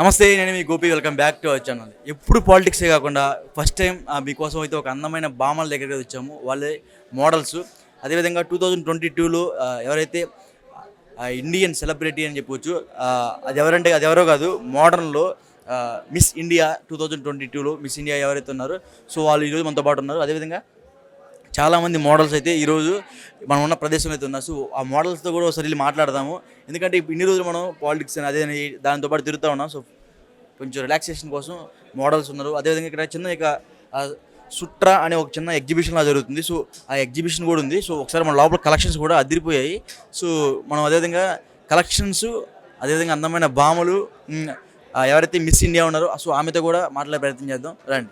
నమస్తే, నేను మీ Gopi. Welcome back to our channel. ఎప్పుడు పాలిటిక్సే కాకుండా ఫస్ట్ టైం మీకోసం అయితే ఒక అందమైన భామల దగ్గరికి వచ్చాము. వాళ్ళే మోడల్స్. అదేవిధంగా 2022లో ఎవరైతే ఇండియన్ సెలబ్రిటీ అని చెప్పవచ్చు, అది ఎవరంటే అది ఎవరో కాదు, మోడర్న్లో మిస్ ఇండియా 2022లో మిస్ ఇండియా ఎవరైతే ఉన్నారో సో వాళ్ళు ఈరోజు మనతో పాటు ఉన్నారు. అదేవిధంగా చాలామంది మోడల్స్ అయితే ఈరోజు మనం ఉన్న ప్రదేశంలో అయితే ఉన్నారు. సో ఆ మోడల్స్తో కూడా ఒకసారి వెళ్ళి మాట్లాడదాము. ఎందుకంటే ఇన్ని రోజులు మనం పాలిటిక్స్ అని అదే దాంతో పాటు తిరుగుతూ ఉన్నాం. సో కొంచెం రిలాక్సేషన్ కోసం మోడల్స్ ఉన్నారు. అదేవిధంగా ఇక్కడ చిన్న సుట్రా అనే ఒక చిన్న ఎగ్జిబిషన్ లా జరుగుతుంది. సో ఆ ఎగ్జిబిషన్ కూడా ఉంది. సో ఒకసారి మన లోపల కలెక్షన్స్ కూడా అదిరిపోయాయి. సో మనం అదేవిధంగా కలెక్షన్స్, అదేవిధంగా అందమైన భామలు, ఎవరైతే మిస్ ఇండియా ఉన్నారో సో ఆమెతో కూడా మాట్లాడే ప్రయత్నం చేద్దాం. రండి.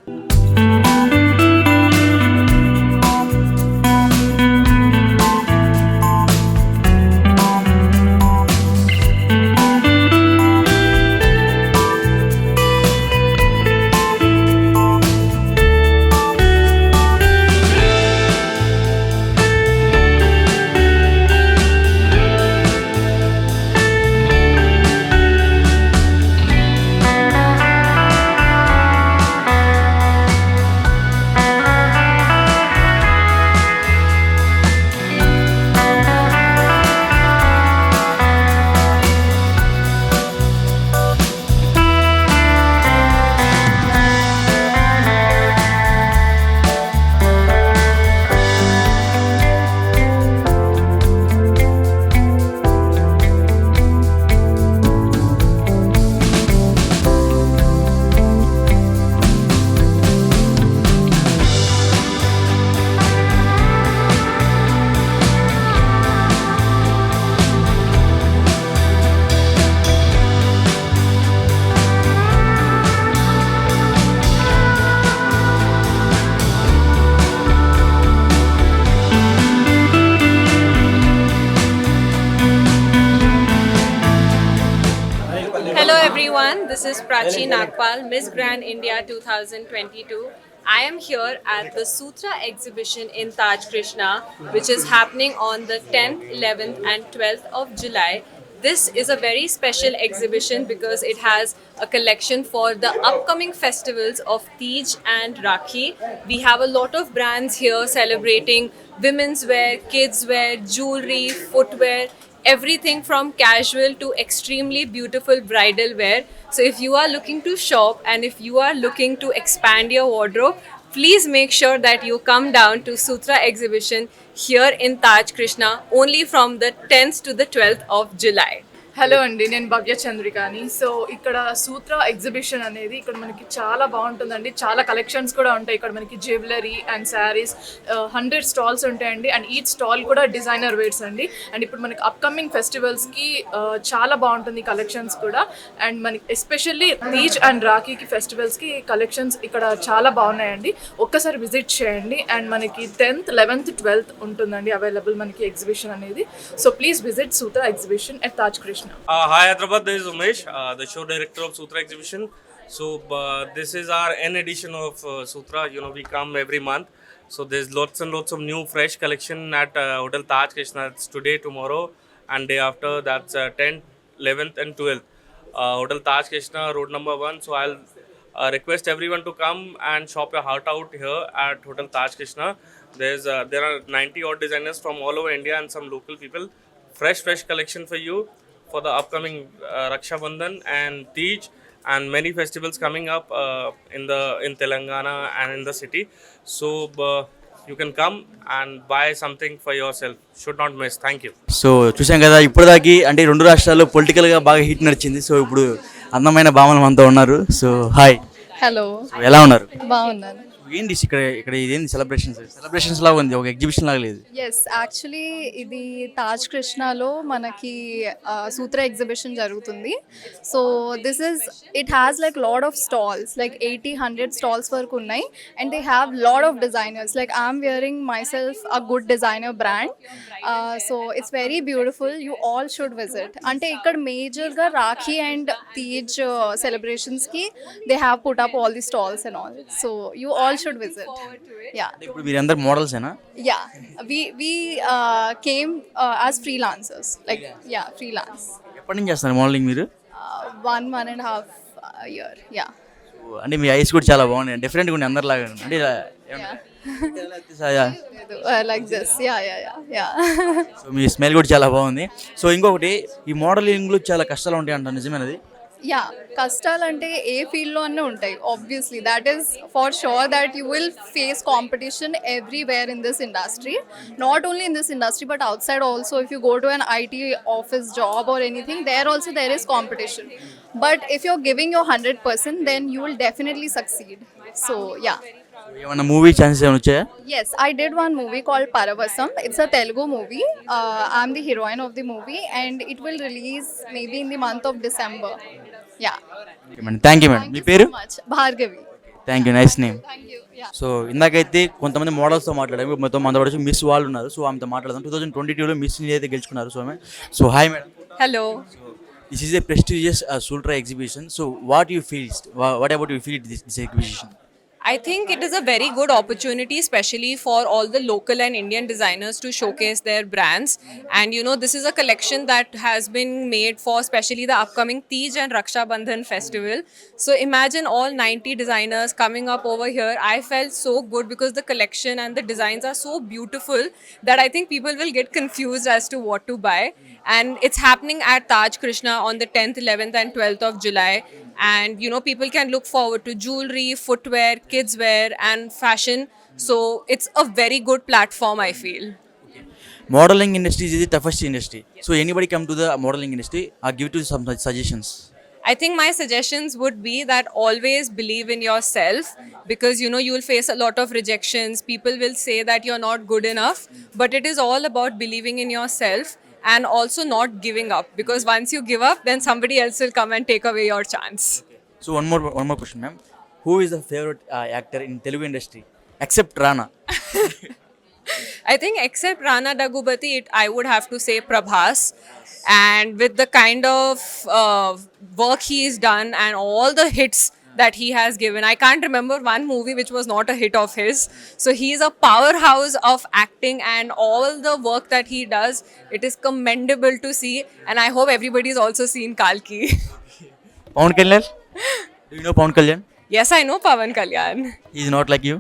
Hello everyone, this is Prachi Nagpal, Miss Grand India 2022. I am here at the Sutra exhibition in Taj Krishna, which is happening on the 10th, 11th and 12th of July. This is a very special exhibition because it has a collection for the upcoming festivals of Tej and Rakhi. We have a lot of brands here celebrating women's wear, kids wear, jewelry, footwear, everything from casual to extremely beautiful bridal wear. So if you are looking to shop and if you are looking to expand your wardrobe, please make sure that you come down to Sutra exhibition here in Taj Krishna only from the 10th to the 12th of July. Hello అండి, నేను భవ్య చంద్రికాని. So ఇక్కడ సూత్ర exhibition అనేది ఇక్కడ మనకి చాలా బాగుంటుందండి. చాలా collections కూడా ఉంటాయి. ఇక్కడ మనకి జ్యువెలరీ అండ్ శారీస్ 100 స్టాల్స్ ఉంటాయండి. అండ్ ఈచ్ స్టాల్ కూడా డిజైనర్ వేర్స్ అండి. అండ్ ఇప్పుడు మనకి అప్కమింగ్ ఫెస్టివల్స్కి చాలా బాగుంటుంది కలెక్షన్స్ కూడా. అండ్ మనకి ఎస్పెషల్లీ తీజ్ అండ్ రాఖీకి ఫెస్టివల్స్కి కలెక్షన్స్ ఇక్కడ చాలా బాగున్నాయండి. ఒక్కసారి విజిట్ చేయండి. అండ్ మనకి 10th, 11th, 12th ఉంటుందండి అవైలబుల్ మనకి ఎగ్జిబిషన్ అనేది. So please visit Sutra exhibition at Taj Krishna. Hi Hyderabad, this is Umesh, the show director of Sutra Exhibition. So this is our N edition of Sutra. You know, we come every month. So there's lots and lots of new fresh collection at Hotel Taj Krishna. It's today, tomorrow and day after. That's 10th, 11th and 12th. Hotel Taj Krishna, road number 1. So I'll request everyone to come and shop your heart out here at Hotel Taj Krishna. There are 90 odd designers from all over India and some local people. Fresh collection for you for the upcoming Raksha Bandhan and Tej and many festivals coming up in Telangana and in the city. So you can come and buy something for yourself. Should not miss. Thank you. So చూసాం కదా, ఇప్పటిదాకి అంటే రెండు రాష్ట్రాల్లో పొలిటికల్గా బాగా hit నడిచింది. So ఇప్పుడు అందమైన భామలు మనతో ఉన్నారు. So hi. హలో, ఎలా ఉన్నారు? బాగున్నాను. ఏంటి ఇక్కడ ఇదేంటి సెలబ్రేషన్స్ లాగా ఉంది, ఒక ఎగ్జిబిషన్ లాగా లేదు. ఎస్, యాక్చువల్లీ ఇది తాజ్ కృష్ణలో మనకి సూత్ర ఎగ్జిబిషన్ జరుగుతుంది. So it has like lot of stalls, like 80-100 stalls వరకు ఉన్నాయి. And they have lot of designers. Like I'm wearing myself a good designer brand. So it's very beautiful. You all should visit. అంటే ఇక్కడ మేజర్గా Rakhi and Teej సెలబ్రేషన్స్కి they have put up all the stalls and all. So you all should visit. Yeah. ఇప్పుడు మీరు అందరు models ఏనా? Yeah, we came as freelancers, like yeah, freelance. ఎప్పటి నుంచి చేస్తారు మోడలింగ్ మీరు? 1.5 year. Yeah. అంటే మీ ఐస్ కూడా చాలా బాగున్నాయి, డిఫరెంట్గా ఉన్నాయి అందరిలాగా. అంటే ఇలా Like this. Yeah. So me smell కూడా చాలా బాగుంది. సో ఇంకొకటి, ఈ మోడలింగ్లో చాలా కష్టాలు ఉంటాయి అంట, నిజమేనది? యా, కష్టాలు అంటే ఏ ఫీల్డ్లో అన్నీ ఉంటాయి. Obviously that is for sure that you will face competition everywhere in this industry, not only in this industry but outside also. If you go to an IT office job or anything, there also there is competition. But if you're giving your 100%, then you will definitely succeed. So yeah. ఏమన్నా movie chances ఏమైనా వచ్చాయా? Yes, I did one movie called Paravasam. It's a Telugu movie. I'm the heroine of the movie and it will release maybe in the month of December. Yeah. Thank you madam. మీ పేరు? So much. Bhargavi. Thank you, nice name. Thank you. Yeah. So ఇందాకైతే కొంతమంది మోడల్స్తో మాట్లాడాము, మొత్తం మన వచ్చి miss వాళ్ళు ఉన్నారు. సో ఆమెతో మాట్లాడదాం. 2022లో మిస్ ఇండియా అయితే గెలుచుకున్నారు. So so hi madam. Hello. This is a prestigious Sultra exhibition. So what you feel? What about you feel this exhibition? I think it is a very good opportunity, especially for all the local and Indian designers to showcase their brands. And you know, this is a collection that has been made for especially the upcoming Teej and Raksha Bandhan festival. So imagine all 90 designers coming up over here. I felt so good because the collection and the designs are so beautiful that I think people will get confused as to what to buy. And it's happening at Taj Krishna on the 10th, 11th and 12th of July. And you know, people can look forward to jewelry, footwear, kids wear and fashion. So it's a very good platform, I feel. Modeling industry is the toughest industry. So anybody come to the modeling industry, I'll give you some suggestions. I think my suggestions would be that always believe in yourself, because you know, you will face a lot of rejections. People will say that you're not good enough, but it is all about believing in yourself and also not giving up, because once you give up, then somebody else will come and take away your chance. So one more question, ma'am. Who is the favorite actor in Telugu industry except Rana? I think except Rana Daggubati, I would have to say Prabhas. And with the kind of work he's done and all the hits that he has given, I can't remember one movie which was not a hit of his. So he's a powerhouse of acting, and all the work that he does, it is commendable to see. And I hope everybody's also seen Kalki. Pawan Kalyan? Do you know Pawan Kalyan? Yes, I know Pawan Kalyan. He's not like you?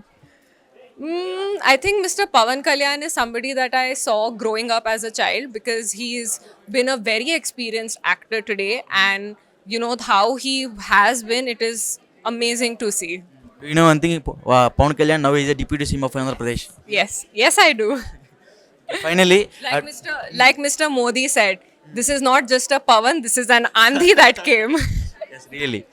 I think Mr. Pawan Kalyan is somebody that I saw growing up as a child, because he's been a very experienced actor today, and you know how he has been, it is amazing to see. Do you know one thing? Pawan Kalyan now is a deputy CM of Andhra Pradesh. Yes, I do. Finally, Like Mr. Modi said, this is not just a Pawan, this is an Andhi that came. yes, really.